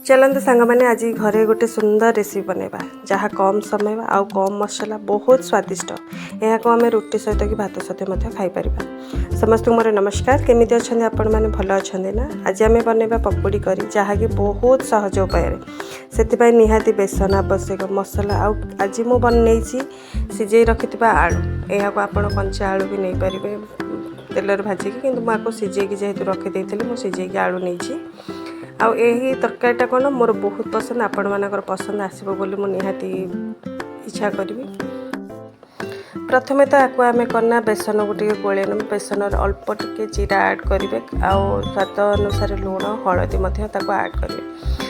चलते सांग मैंने आज घरे गोटे सुंदर रेसिपी बनैबा जहाँ कम समय आउ कम मसला बहुत स्वादिष्ट। यहाँ को आम रुटी सहित कि भात सहित खाईपर। समस्त मोर नमस्कार, केमी अच्छा आपण मैंने भल अच्छा ना। आज आम बनैबा पकोड़ी करी जहाँकि बहुत सहज उपाय से निहाती बेसन आवश्यक मसला आउ आज मु बन सिझे रखि आलू। यहाँ को आप कंचा आलू भी नहीं पारे तेलर भाजिकी, कि मुझे सिझेकी जेहेतु रखिदी मुझे आलू नहीं। आउ यही तरकारीटा कौन मोर बहुत पसंद, आपण मानकर पसंद आसो बोली मु निहाती इच्छा करी। प्रथमे तो आपको आम करना बेसन को टे गोले बेसन अल्प टिके जीरा ऐड करेंगे आउ स्वाद अनुसार लुण हलदी ऐड करेंगे।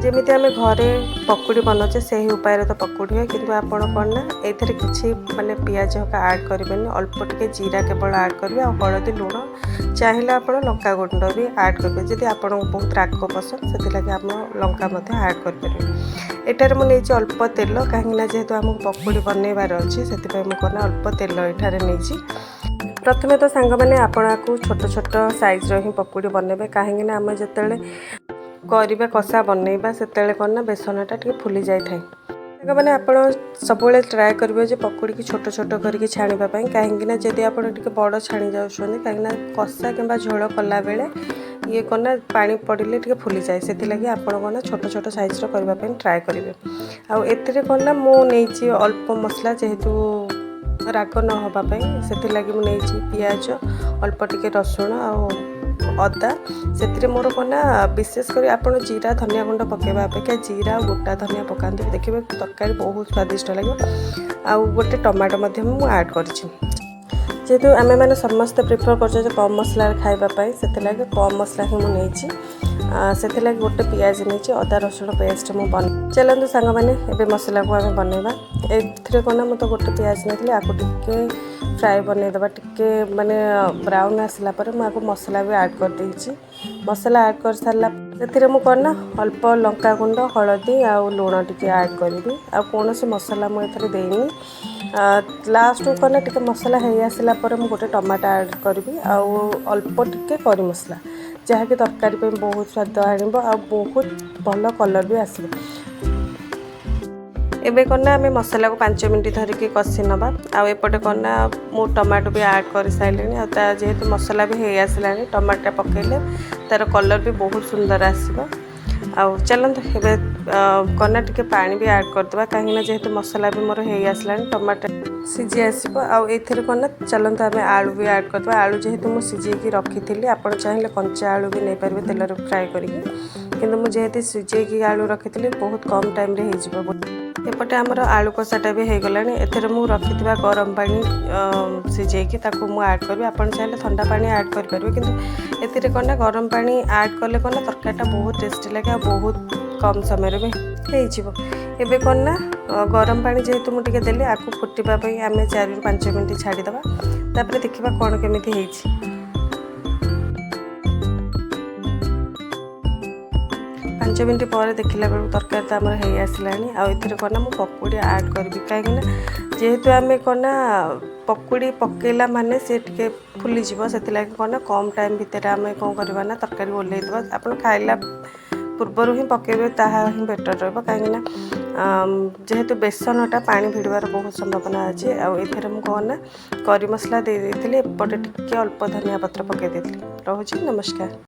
जमी आम घरे पकोड़ी बनाचे से ही उपाय तो पकोड़ी हुए, किंतु आपण करना ये किसी माने पियाज हका ऐड करेंगे, अल्प टिके जीरा केवल ऐड करेंगे आ हलदी लुण चाहिए आप लंका गुंड भी ऐड करेंगे। जदि आपको बहुत राग पसंद से लगे आप लंका ऐड करेंगे। एटार मुझे अल्प तेल कहीं जेहेतु आमको पकोड़ी बनइबार अच्छी से मुझे अल्प तेल एठार नहीं। प्रथमे तो सांग मैंने आपको छोट छोट साइज ही पकोड़ी बनइबे, कहीं आम जो करिबा कषा बनइबा से कौन बेसनटा टे फुली जाए था। मैंने आप सब ट्राए करेंगे जो पकोड़ी की छोट छोट करके छाणापी, कहीं जदि आप बड़ छाणी जाऊँ कहीं कषा कि झोल कला बेले ये कौन पानी पड़े टे फुली जाए, से लगे आप छोट छोट साइज करने ट्राए करेंगे। आउ एतिर कौन मुझे अल्प मसला जेहेतु राग न होगापाई से लगे मुझे पियाज अल्प टिके रसुण आ अदा से मोर कौन विशेषकर आप जीरा धनिया गुंड पकेवा अपेक्षा जीरा और गोटा धनिया पकाते देखिए तरकारी बहुत स्वादिष्ट लगे। आउ गोटे टमाटो ऐड कर जेहेतु आम मैंने समस्ते प्रिफर कर कम मसला खावाई से लगे कम मसला ही मुझे से लगे गोटे पियाज नहीं अदा रसुण पेस्ट मुझे बन। चलते सांग मैंने ए मसला को आम बनइबा। ए कौन मुझे गोटे पियाज नहीं आपको टिके फ्राए बनईदेवा टिके माने ब्राउन आसला मुझे मसला भी ऐड कर देछि। मसला ऐड कर सारा से कौन अल्प लंका गुंड हलदी आउ लुण टिके ऐड करी आ कौन मसला मुझे देनी। लास्ट को कौन टिके मसला हो आसला गोटे टमाटो ऐड करी आउ अल्प टिके करी मसला जहाँकि तरकारी बहुत स्वाद आनिब आ बहुत भल कलर भी आसो। एबे करना आम मसला को 5 मिनट धरिकी कषि नवा। आउपटे करना मु टमाटो भी ऐड कर सारे जेहेतु मसला भी हो आसला टमाटो पकेले तार कलर भी बहुत सुंदर आसो। आउ चलते ए करना टिके पानी भी ऐड करदे कहीं जेहेतु मसला भी मोर हो आसला टमाटो सीझी आसो। आउर कौन चलते आम आलू भी ऐड करदे। आलू जेहेतु मुझे सिझेकी रखी थी आप चाहिए कंचा आलू भी नहीं पारे तेल फ्राए करी, किंतु मुझे सिझेकी आलू रखी थी बहुत कम टाइम रे हो। एपटे आमर आलू कषाटा भी हो गला। एथर मु रखि गरम पानी सिझेकी ऐड करी, आप चाहिए ठंडा पानी ऐड करेंगे, किंतु एतिर कौन गरम पानी ऐड कले कौन तरकारीटा बहुत टेस्टी लगे बहुत कम समय भी हो। एबे कौन ना गरम पानी जेहेतु मुझे देली आपको फुटापी आम 4 ରୁ 5 मिनट छाड़ीदे तापर देखा कौन केमी। 5 मिनट पर देखला बेलू तरकारी तो आम हो आसला। आउ कौन मुझे पकोड़ी ऐड करी कहीं जेहेतु आम कौन पकोड़ी पकेला माने से टे फुलीज से लगे कौन कम टाइम भितर आम कौन करवा तरकारी ओल्लैदेवा। आप खाइला पूर्वर ही पकेबे ताहा ही बेटर रहिबो, कहीं जेहेतु बेसनटा पानी भिड़वार बहुत संभावना अच्छे। आउर मुझे कौन करी मसला दे देती एपटे टिके अल्प धनिया पत्र पकई देती। रोची नमस्कार।